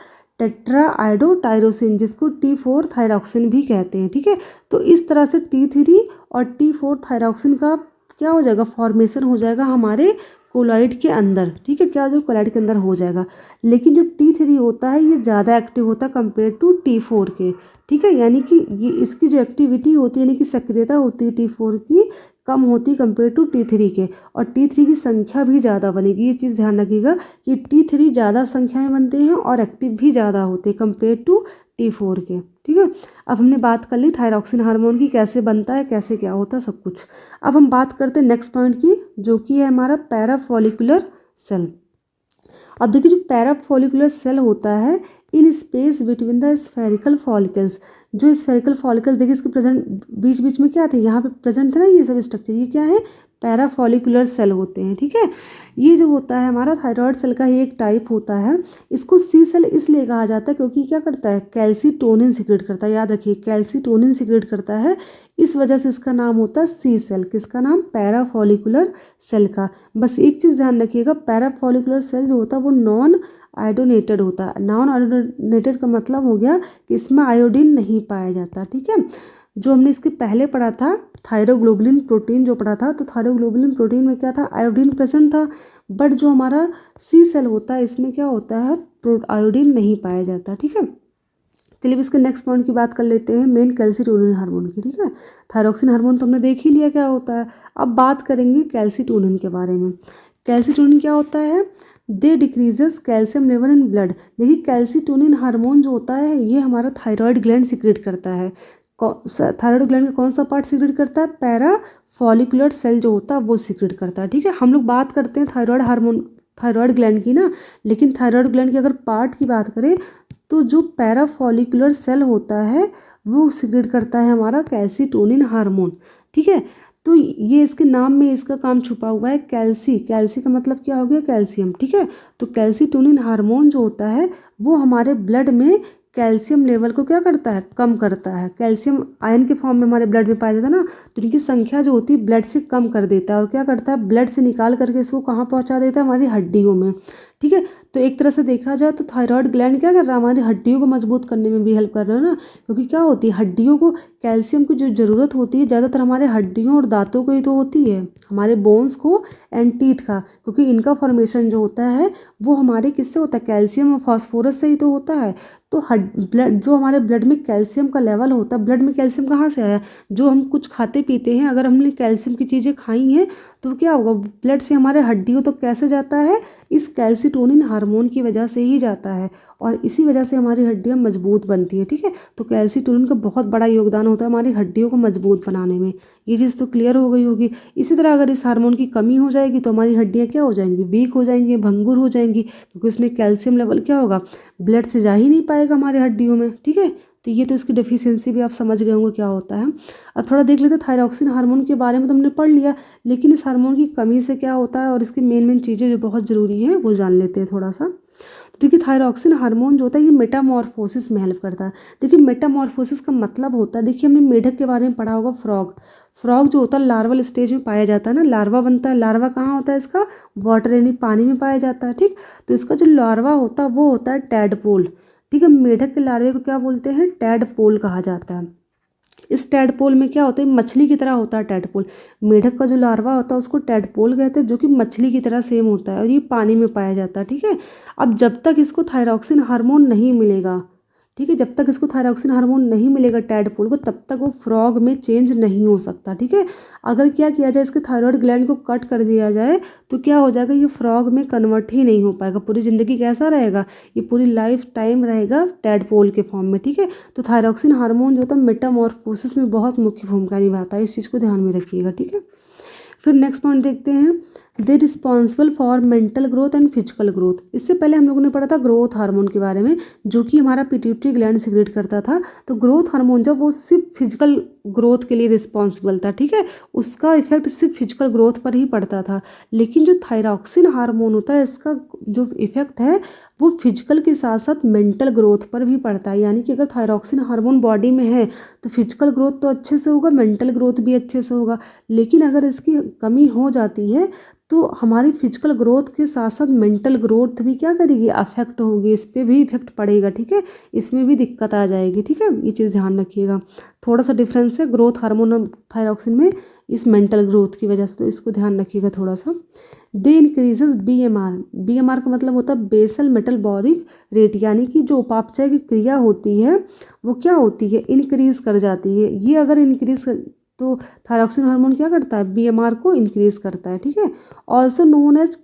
टेट्रा आयोडोटायरोसिन, जिसको T4 थायरॉक्सिन भी कहते हैं। ठीक है, तो इस तरह से T3 और T4 थायरॉक्सिन का क्या हो जाएगा, फॉर्मेशन हो जाएगा हमारे कोलॉइड के अंदर। ठीक है, क्या जो कोलॉइड के अंदर हो जाएगा। लेकिन जो T3 होता है ये ज़्यादा एक्टिव होता है कंपेयर टू T4 के। ठीक है, यानी कि ये इसकी जो एक्टिविटी होती है यानी कि सक्रियता होती है T4 की कम होती है कंपेयर टू T3 के, और T3 की संख्या भी ज़्यादा बनेगी। ये चीज़ ध्यान रखिएगा कि T3 ज़्यादा संख्या में बनते हैं और एक्टिव भी ज़्यादा होते हैं कंपेयर टू T4 के। ठीक है, अब हमने बात कर ली थायरॉक्सिन हार्मोन की, कैसे बनता है, कैसे क्या होता है, सब कुछ। अब हम बात करते हैं नेक्स्ट पॉइंट की, जो कि है हमारा पैराफॉलिकुलर सेल। अब देखिए, जो पैराफॉलिकुलर सेल होता है in space between the spherical follicles, जो स्फेरिकल फॉलिकल्स देखिए इसके प्रेजेंट बीच बीच में क्या थे, यहाँ पे प्रेजेंट थे ना ये सब स्ट्रक्चर, ये क्या है, पैराफॉलिकुलर सेल होते हैं। ठीक है, ये जो होता है हमारा थायराइड सेल का ही एक टाइप होता है। इसको सी सेल इसलिए कहा जाता है क्योंकि क्या करता है, कैल्सीटोनिन सिक्रेट करता है। याद रखिए, कैल्सीटोनिन सिक्रेट करता है, इस वजह से इसका नाम होता है सी सेल। किसका नाम, पैराफॉलिकुलर सेल का। बस एक चीज़ ध्यान रखिएगा, पैराफॉलिकुलर सेल जो होता है वो नॉन आयोडोनेटेड होता है। नॉन आयोडोनेटेड का मतलब हो गया कि इसमें आयोडीन नहीं पाया जाता। ठीक है, जो हमने इसके पहले पढ़ा था थायरोग्लोबुलिन प्रोटीन जो पढ़ा था, तो थायरोग्लोबुलिन प्रोटीन में क्या था, आयोडीन प्रेजेंट था। बट जो हमारा सी सेल होता है इसमें क्या होता है, आयोडीन नहीं पाया जाता। ठीक है, चलिए इसके नेक्स्ट पॉइंट की बात कर लेते हैं, मेन कैल्सीटोनिन हार्मोन की। ठीक है, थायरॉक्सिन हार्मोन तो हमने देख ही लिया क्या होता है। अब बात करेंगे कैल्सीटोनिन के बारे में। कैल्सीटोनिन क्या होता है, they decreases calcium level in blood. देखिए, कैल्सीटोनिन हार्मोन जो होता है ये हमारा थायराइड ग्लैंड सिक्रेट करता है। थायराइड ग्लैंड का कौन सा पार्ट सिक्रेट करता है, पैरा फॉलिकुलर सेल जो होता है वो सिक्रेट करता है। ठीक है, हम लोग बात करते हैं थायराइड हार्मोन, थायराइड ग्लैंड की ना, लेकिन थायराइड ग्लैंड की अगर पार्ट की बात करें तो जो पैराफॉलिकुलर सेल होता है वो सिक्रेट करता है हमारा कैल्सीटोनिन हार्मोन। ठीक है, तो ये इसके नाम में इसका काम छुपा हुआ है, कैल्सी। कैल्सी का मतलब क्या हो गया, कैल्शियम। ठीक है, तो कैल्सीटोनिन हार्मोन जो होता है वो हमारे ब्लड में कैल्शियम लेवल को क्या करता है, कम करता है। कैल्शियम आयन के फॉर्म में हमारे ब्लड में पाया जाता है ना, तो इनकी संख्या जो होती है ब्लड से कम कर देता है, और क्या करता है, ब्लड से निकाल करके इसको कहाँ पहुँचा देता है, हमारी हड्डियों में। ठीक है, तो एक तरह से देखा जाए तो थायराइड ग्लैंड क्या कर रहा है, हमारी हड्डियों को मजबूत करने में भी हेल्प कर रहा है ना, क्योंकि क्या होती है, हड्डियों को कैल्शियम की जो ज़रूरत होती है ज़्यादातर हमारे हड्डियों और दांतों को ही तो होती है, हमारे बोन्स को एंड टीथ का, क्योंकि इनका फॉर्मेशन जो होता है वो हमारे किससे होता है, कैल्शियम और फॉस्फोरस से ही तो होता है। तो ब्लड जो हमारे ब्लड में कैल्शियम का लेवल होता है, ब्लड में कैल्शियम कहाँ से आया, जो हम कुछ खाते पीते हैं, अगर हमने कैल्शियम की चीज़ें खाई हैं तो क्या होगा, ब्लड से हमारे हड्डियों तो कैसे जाता है, इस कैल्सीटोनिन हार्मोन की वजह से ही जाता है, और इसी वजह से हमारी हड्डियाँ मजबूत बनती है। ठीक है, तो कैल्सीटोनिन का बहुत बड़ा योगदान होता है हमारी हड्डियों को मजबूत बनाने में। ये चीज़ तो क्लियर हो गई होगी। इसी तरह अगर इस हार्मोन की कमी हो जाएगी तो हमारी हड्डियाँ क्या हो जाएंगी, वीक हो जाएंगी, भंगुर हो जाएंगी, क्योंकि उसमें कैल्शियम लेवल क्या होगा, ब्लड से जा ही नहीं पाएगा हमारे हड्डियों में। ठीक है, तो ये तो इसकी डेफिशिएंसी भी आप समझ गए होंगे क्या होता है। अब थोड़ा देख लेते हैं थायरॉक्सिन हार्मोन के बारे में, तो हमने पढ़ लिया, लेकिन इस हार्मोन की कमी से क्या होता है और इसकी मेन चीज़ें जो बहुत ज़रूरी हैं वो जान लेते हैं थोड़ा सा। तो देखिए, थायरॉक्सिन हार्मोन जो होता है ये मेटामॉर्फोसिस में हेल्प करता है। देखिए, मेटामॉर्फोसिस का मतलब होता है, देखिए हमने मेढक के बारे में पढ़ा होगा, फ्रॉग। फ्रॉग जो होता है लार्वल स्टेज में पाया जाता है ना, लार्वा बनता है। लार्वा कहाँ होता है इसका, वाटर यानी पानी में पाया जाता है। ठीक, तो इसका जो लार्वा होता है वो होता है टैडपोल। ठीक है, मेढक के लार्वे को क्या बोलते हैं, टैडपोल कहा जाता है। इस टैडपोल में क्या होता है, मछली की तरह होता है टैडपोल। मेढक का जो लार्वा होता है उसको टैडपोल कहते हैं, जो कि मछली की तरह सेम होता है, और ये पानी में पाया जाता है। ठीक है, अब जब तक इसको थायरॉक्सिन हार्मोन नहीं मिलेगा ठीक है। जब तक इसको थायरॉक्सिन हार्मोन नहीं मिलेगा टैडपोल को, तब तक वो फ्रॉग में चेंज नहीं हो सकता। ठीक है। अगर क्या किया जाए, इसके थायराइड ग्लैंड को कट कर दिया जाए, तो क्या हो जाएगा, ये फ्रॉग में कन्वर्ट ही नहीं हो पाएगा। पूरी ज़िंदगी कैसा रहेगा, ये पूरी लाइफ टाइम रहेगा टैडपोल के फॉर्म में। ठीक है। तो थायरॉक्सिन हार्मोन जो होता है मेटामॉर्फोसिस में बहुत मुख्य भूमिका निभाता है, इस चीज़ को ध्यान में रखिएगा। ठीक है। फिर नेक्स्ट पॉइंट देखते हैं, they responsible for mental growth and physical growth. इससे पहले हम लोगों ने पढ़ा था ग्रोथ हार्मोन के बारे में, जो कि हमारा पिट्यूटरी ग्लैंड सिक्रेट करता था। तो ग्रोथ हार्मोन जब वो सिर्फ फिजिकल ग्रोथ के लिए रिस्पॉन्सिबल था, ठीक है, उसका इफेक्ट सिर्फ फिजिकल ग्रोथ पर ही पड़ता था। लेकिन जो थायरॉक्सिन हार्मोन होता है, इसका जो इफेक्ट है वो फिजिकल के साथ साथ मेंटल ग्रोथ पर भी पड़ता है। यानी कि अगर थायरॉक्सिन हार्मोन बॉडी में है तो फिजिकल ग्रोथ तो अच्छे से होगा, मेंटल ग्रोथ भी अच्छे से होगा। लेकिन अगर इसकी कमी हो जाती है तो हमारी फिजिकल ग्रोथ के साथ साथ मेंटल ग्रोथ भी क्या करेगी, अफेक्ट होगी, इस पर भी इफेक्ट पड़ेगा। ठीक है। इसमें भी दिक्कत आ जाएगी। ठीक है। ये चीज़ ध्यान रखिएगा। थोड़ा सा डिफरेंस है ग्रोथ हार्मोन और थायरॉक्सिन में, इस मेंटल ग्रोथ की वजह से, तो इसको ध्यान रखिएगा थोड़ा सा। दे इंक्रीजेस बीएमआर। बीएमआर का मतलब होता है बेसल मेटाबॉलिक रेट, यानी कि जो उपापचय की क्रिया होती है वो क्या होती है, इंक्रीज कर जाती है। ये अगर इंक्रीज तो थायरॉक्सिन हार्मोन क्या करता है, बीएमआर को इंक्रीज करता है। ठीक है। ऑल्सो नोन एज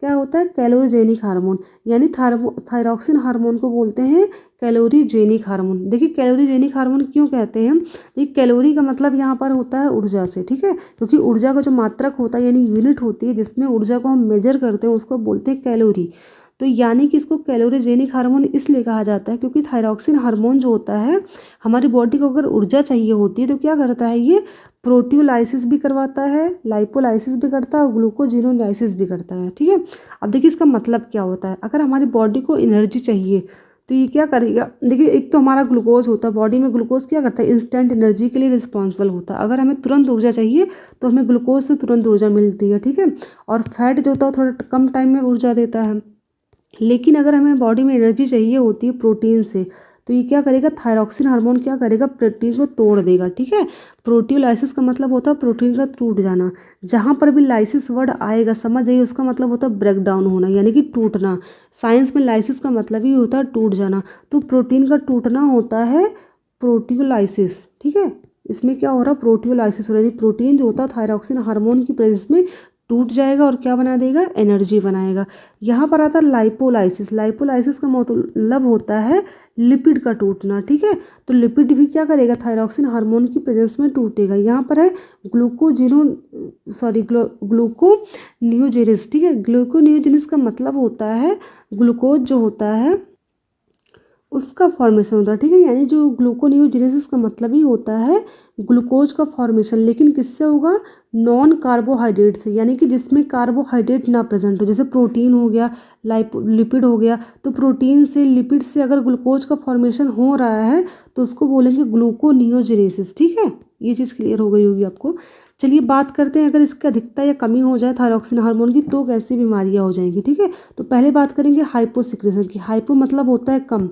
क्या होता है, कैलोरीजेनिक हार्मोन, यानी थायरॉक्सिन हार्मोन को बोलते हैं कैलोरीजेनिक हार्मोन। देखिए कैलोरीजेनिक हार्मोन क्यों कहते हैं, देखिए कैलोरी का मतलब यहाँ पर होता है ऊर्जा से। ठीक है। क्योंकि ऊर्जा का जो मात्रक होता है, यानी यूनिट होती है जिसमें ऊर्जा को हम मेजर करते हैं, उसको बोलते हैं कैलोरी। तो यानी कि इसको कैलोरीजेनिक हार्मोन इसलिए कहा जाता है क्योंकि थायरॉक्सिन हार्मोन जो होता है, हमारी बॉडी को अगर ऊर्जा चाहिए होती है तो क्या करता है, ये प्रोटियोलाइसिस भी करवाता है, लाइपोलाइसिस भी करता है और ग्लूकोजिनोलाइसिस भी करता है। ठीक है। अब देखिए इसका मतलब क्या होता है, अगर हमारी बॉडी को एनर्जी चाहिए तो ये क्या करेगा, देखिए एक तो हमारा ग्लूकोज होता है बॉडी में, ग्लूकोज क्या करता है, इंस्टेंट एनर्जी के लिए रिस्पॉन्सिबल होता है। अगर हमें तुरंत ऊर्जा चाहिए तो हमें ग्लूकोज से तुरंत ऊर्जा मिलती है। ठीक है। और फैट जो होता है थोड़ा कम टाइम में ऊर्जा देता है। लेकिन अगर हमें बॉडी में एनर्जी चाहिए होती है प्रोटीन से, तो ये क्या करेगा, थायरॉक्सिन हार्मोन क्या करेगा, प्रोटीन को तोड़ देगा। ठीक है। प्रोटियोलाइसिस का मतलब होता है प्रोटीन का टूट जाना। जहाँ पर भी लाइसिस वर्ड आएगा समझ जाइए, उसका मतलब होता है ब्रेक डाउन होना, यानी कि टूटना। साइंस में लाइसिस का मतलब ही होता है टूट जाना, तो प्रोटीन का टूटना होता है प्रोटियोलाइसिस। ठीक है। इसमें क्या हो रहा है, प्रोटियोलाइसिस हो रहा है, यानी प्रोटीन जो होता है थायरॉक्सिन हार्मोन की प्रेजेंस में टूट जाएगा और क्या बना देगा, एनर्जी बनाएगा। यहाँ पर आता है लाइपोलाइसिस। लाइपोलाइसिस का मतलब होता है लिपिड का टूटना। ठीक है। तो लिपिड भी क्या करेगा, थायरॉक्सिन हार्मोन की प्रेजेंस में टूटेगा। यहाँ पर है ग्लूकोनियोजेनिस। ठीक है। ग्लूकोनियोजेनिस का मतलब होता है ग्लूकोज जो होता है उसका फॉर्मेशन होता है। ठीक है। यानी जो ग्लूकोनियोजेनेसिस का मतलब ही होता है ग्लूकोज का फॉर्मेशन, लेकिन किससे होगा, नॉन कार्बोहाइड्रेट से, यानी कि जिसमें कार्बोहाइड्रेट ना प्रेजेंट हो। जैसे प्रोटीन हो गया, लिपिड हो गया, तो प्रोटीन से लिपिड से अगर ग्लूकोज का फॉर्मेशन हो रहा है तो उसको बोलेंगे ग्लूकोनियोजेनेसिस। ठीक है। ये चीज़ क्लियर हो गई होगी आपको। चलिए बात करते हैं, अगर इसकी अधिकता या कमी हो जाए थायरॉक्सिन हार्मोन की तो कैसी बीमारियां हो जाएंगी। ठीक है। तो पहले बात करेंगे हाइपोसिक्रेशन की। हाइपो मतलब होता है कम।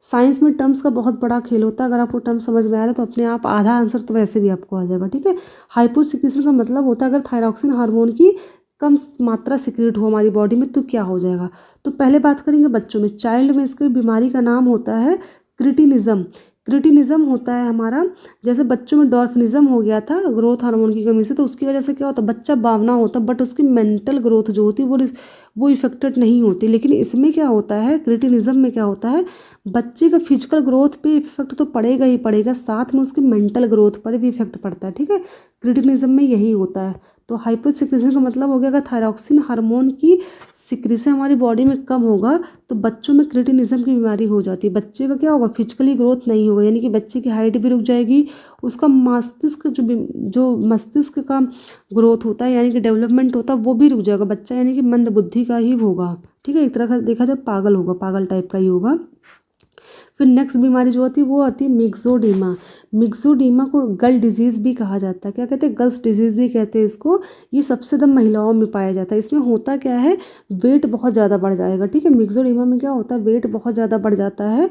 साइंस में टर्म्स का बहुत बड़ा खेल होता है, अगर आपको टर्म समझ में आ रहा है तो अपने आप आधा आंसर तो वैसे भी आपको आ जाएगा। ठीक है। हाइपोसिक्रेशन का मतलब होता है अगर थायरॉक्सिन हार्मोन की कम मात्रा सिक्रेट हो हमारी बॉडी में तो क्या हो जाएगा। तो पहले बात करेंगे बच्चों में, चाइल्ड में इसकी बीमारी का नाम होता है क्रिटिनिज्म। क्रिटिनिज्म होता है हमारा, जैसे बच्चों में डॉर्फिनिज्म हो गया था ग्रोथ हार्मोन की कमी से, तो उसकी वजह से क्या होता है, बच्चा बावना होता बट उसकी मेंटल ग्रोथ जो होती है वो इफेक्टेड नहीं होती। लेकिन इसमें क्या होता है, क्रिटिनिज्म में क्या होता है, बच्चे का फिजिकल ग्रोथ पे इफेक्ट तो पड़ेगा ही पड़ेगा, साथ में उसकी मेंटल ग्रोथ पर भी इफेक्ट पड़ता है। ठीक है। क्रिटिनिज्म में यही होता है। तो हाइपोसिक्रेशन का मतलब हो गया अगर थायरॉक्सिन हार्मोन की सिक्रेशन हमारी बॉडी में कम होगा तो बच्चों में क्रिटिनिज्म की बीमारी हो जाती है। बच्चे का क्या होगा, फिजिकली ग्रोथ नहीं होगा, यानी कि बच्चे की हाइट भी रुक जाएगी, उसका मस्तिष्क जो मस्तिष्क का ग्रोथ होता है यानी कि डेवलपमेंट होता है वो भी रुक जाएगा। बच्चा यानी कि मंद बुद्धि का ही होगा। ठीक है। एक तरह का देखा जाए पागल होगा, पागल टाइप का ही होगा। फिर नेक्स्ट बीमारी जो होती है वो आती है मिक्सोडीमा। मिक्सोडीमा को गर्ल डिजीज़ भी कहा जाता है। क्या कहते हैं, गर्ल्स डिजीज़ भी कहते हैं इसको। ये सबसे ज़्यादा महिलाओं में पाया जाता है। इसमें होता क्या है, वेट बहुत ज़्यादा बढ़ जाएगा। ठीक है। मिक्सोडीमा में क्या होता है, वेट बहुत ज़्यादा बढ़ जाता है,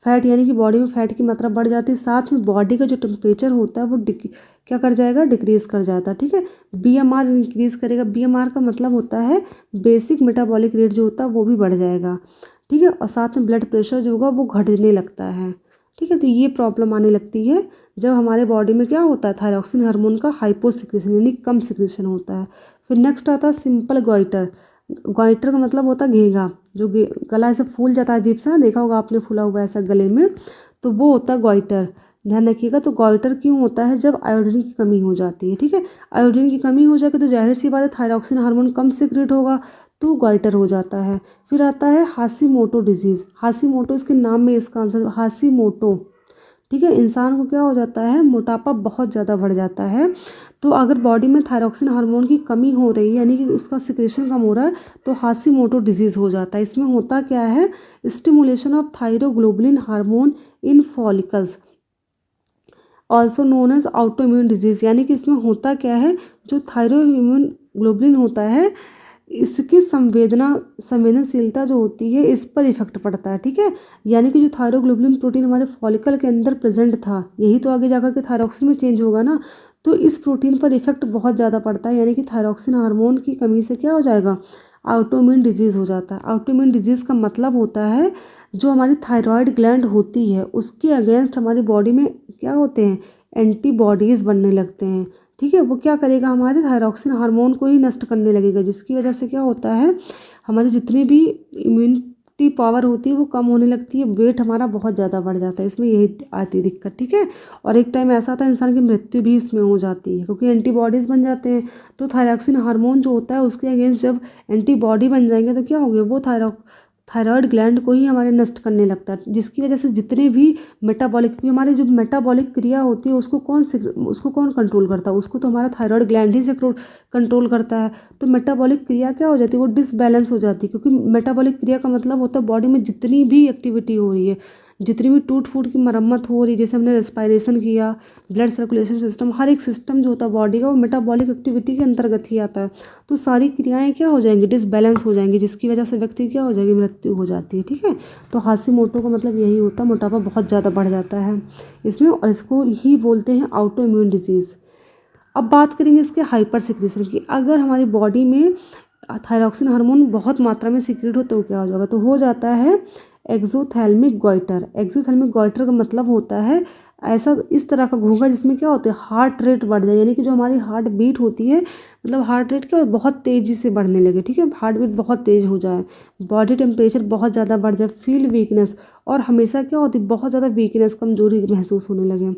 फैट यानी कि बॉडी में फैट की मात्रा बढ़ जाती है, साथ में बॉडी का जो टेम्परेचर होता है वो क्या कर जाएगा, डिक्रीज कर जाता है। ठीक है। बीएमआर इंक्रीज करेगा। बीएमआर का मतलब होता है बेसिक मेटाबॉलिक रेट जो होता है वो भी बढ़ जाएगा। ठीक है, और साथ में ब्लड प्रेशर जो होगा वो घटने लगता है। ठीक है, तो ये प्रॉब्लम आने लगती है जब हमारे बॉडी में क्या होता है, थायरॉक्सिन हार्मोन का हाइपो सिक्रेशन यानी कम सिक्रेशन होता है। फिर नेक्स्ट आता है सिंपल गॉइटर। गॉइटर का मतलब होता है घेंघा, जो गला ऐसे फूल जाता है अजीब सा ना, देखा होगा आपने फूला हुआ ऐसा गले में, तो वो होता है गॉइटर। ध्यान रखिएगा। तो गॉइटर क्यों होता है, जब आयोडीन की कमी हो जाती है। ठीक है, आयोडीन की कमी हो जाएगी तो जाहिर सी बात है थायरॉक्सिन हार्मोन कम सिक्रेट होगा, तो गॉइटर हो जाता है। फिर आता है हाशीमोटो डिजीज़। हाशीमोटो इसके नाम में इसका आंसर हाशीमोटो। ठीक है, इंसान को क्या हो जाता है, मोटापा बहुत ज़्यादा बढ़ जाता है। तो अगर बॉडी में थायरॉक्सिन हार्मोन की कमी हो रही है यानी कि उसका सिक्रेशन कम हो रहा है, तो हाशीमोटो डिजीज़ हो जाता है। इसमें होता क्या है, stimulation of thyroglobulin hormone in follicles also known as autoimmune disease. यानी कि इसमें होता क्या है, जो थायरोइम्यून ग्लोबुलिन होता है इसकी संवेदनशीलता जो होती है इस पर इफेक्ट पड़ता है। ठीक है, यानी कि जो थायरोग्लोबुलिन प्रोटीन हमारे फॉलिकल के अंदर प्रेजेंट था, यही तो आगे जाकर के थायरॉक्सिन में चेंज होगा ना, तो इस प्रोटीन पर इफेक्ट बहुत ज़्यादा पड़ता है। यानी कि थायरॉक्सिन हार्मोन की कमी से क्या हो जाएगा, ऑटोइम्यून डिजीज़ हो जाता है। ऑटोइम्यून डिजीज़ का मतलब होता है जो हमारी थायराइड ग्लैंड होती है उसके अगेंस्ट हमारी बॉडी में क्या होते हैं, एंटीबॉडीज़ बनने लगते हैं। ठीक है, वो क्या करेगा, हमारे थायरॉक्सिन हार्मोन को ही नष्ट करने लगेगा, जिसकी वजह से क्या होता है, हमारी जितनी भी इम्यूनिटी पावर होती है वो कम होने लगती है, वेट हमारा बहुत ज़्यादा बढ़ जाता है। इसमें यही आती है दिक्कत। ठीक है, और एक टाइम ऐसा आता है इंसान की मृत्यु भी इसमें हो जाती है, क्योंकि एंटीबॉडीज़ बन जाते हैं। तो थायरॉक्सिन हार्मोन जो होता है उसके अगेंस्ट जब एंटीबॉडी बन जाएंगे तो क्या होगा, वो थायराइड ग्लैंड को ही हमारे नष्ट करने लगता है, जिसकी वजह से जितने भी मेटाबॉलिक, हमारी जो मेटाबॉलिक क्रिया होती है उसको कौन कंट्रोल करता है, उसको तो हमारा थायराइड ग्लैंड ही से कंट्रोल करता है। तो मेटाबॉलिक क्रिया क्या हो जाती है, वो डिसबैलेंस हो जाती है, क्योंकि मेटाबॉलिक क्रिया का मतलब होता है बॉडी में जितनी भी एक्टिविटी हो रही है, जितनी भी टूट फूट की मरम्मत हो रही है, जैसे हमने रेस्पायरेशन किया, ब्लड सर्कुलेशन सिस्टम, हर एक सिस्टम जो होता है बॉडी का वो मेटाबॉलिक एक्टिविटी के अंतर्गत ही आता है। तो सारी क्रियाएं क्या हो जाएंगी, डिसबैलेंस हो जाएंगी, जिसकी वजह से व्यक्ति क्या हो जाएगी, मृत्यु हो जाती है। ठीक है, तो हाशीमोटो का मतलब यही होता है, मोटापा बहुत ज़्यादा बढ़ जाता है इसमें, और इसको ही बोलते हैं ऑटो इम्यून डिजीज़। अब बात करेंगे इसके हाइपर सिक्रेशन की। अगर हमारी बॉडी में थायरॉक्सिन हार्मोन बहुत मात्रा में सीक्रेट हो तो क्या हो जाएगा, तो हो जाता है एक्सोथैल्मिक गॉइटर। एक्सोथैल्मिक गॉइटर का मतलब होता है ऐसा इस तरह का घूंघा जिसमें क्या होता है, हार्ट रेट बढ़ जाए, यानी कि जो हमारी हार्ट बीट होती है, मतलब हार्ट रेट क्या बहुत तेज़ी से बढ़ने लगे। ठीक है, हार्ट बीट बहुत तेज़ हो जाए, बॉडी टेम्परेचर बहुत ज़्यादा बढ़ जाए, फील वीकनेस, और हमेशा क्या होती है, बहुत ज़्यादा वीकनेस, कमजोरी महसूस होने लगे,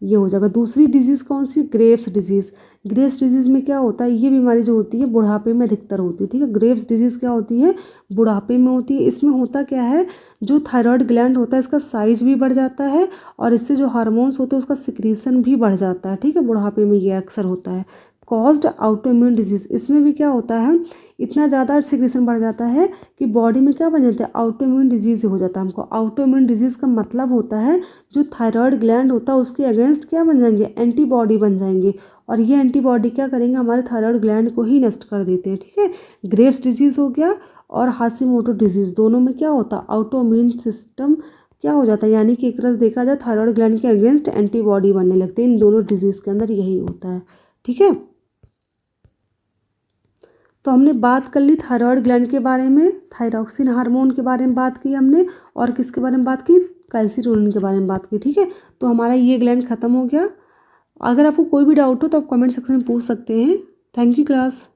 ये हो जाएगा। दूसरी डिजीज़ कौन सी, ग्रेव्स डिजीज़। ग्रेव्स डिजीज़ में क्या होता है, ये बीमारी जो होती है बुढ़ापे में अधिकतर होती है। ठीक है, ग्रेव्स डिजीज़ क्या होती है, बुढ़ापे में होती है। इसमें होता क्या है, जो थायराइड ग्लैंड होता है इसका साइज भी बढ़ जाता है, और इससे जो हार्मोन्स होते हैं उसका सिक्रीशन भी बढ़ जाता है। ठीक है, बुढ़ापे में ये अक्सर होता है। कॉज्ड ऑटोइम्यून डिजीज़, इसमें भी क्या होता है, इतना ज़्यादा सिक्रीशन बढ़ जाता है कि बॉडी में क्या बन जाता है, ऑटोइम्यून डिजीज़ हो जाता है हमको। ऑटोइम्यून डिजीज़ का मतलब होता है जो थायराइड ग्लैंड होता है उसके अगेंस्ट क्या बन जाएंगे, एंटीबॉडी बन जाएंगे, और ये एंटीबॉडी क्या करेंगे, हमारे थायराइड ग्लैंड को ही नष्ट कर देते हैं। ठीक है, ग्रेव्स डिजीज़ हो गया, और हाशीमोटो डिजीज़, दोनों में क्या होता है, ऑटोइम्यून सिस्टम क्या हो जाता है, यानी कि एक तरह से देखा जाए थायराइड ग्लैंड के अगेंस्ट एंटीबॉडी बनने लगते हैं। इन दोनों डिजीज़ के अंदर यही होता है। ठीक है, तो हमने बात कर ली थायराइड ग्लैंड के बारे में, थायरॉक्सिन हार्मोन के बारे में बात की हमने, और किसके बारे में बात की, कैल्सीटोनिन के बारे में बात की। ठीक है, तो हमारा ये ग्लैंड खत्म हो गया। अगर आपको कोई भी डाउट हो तो आप कमेंट सेक्शन में पूछ सकते हैं। Thank you class.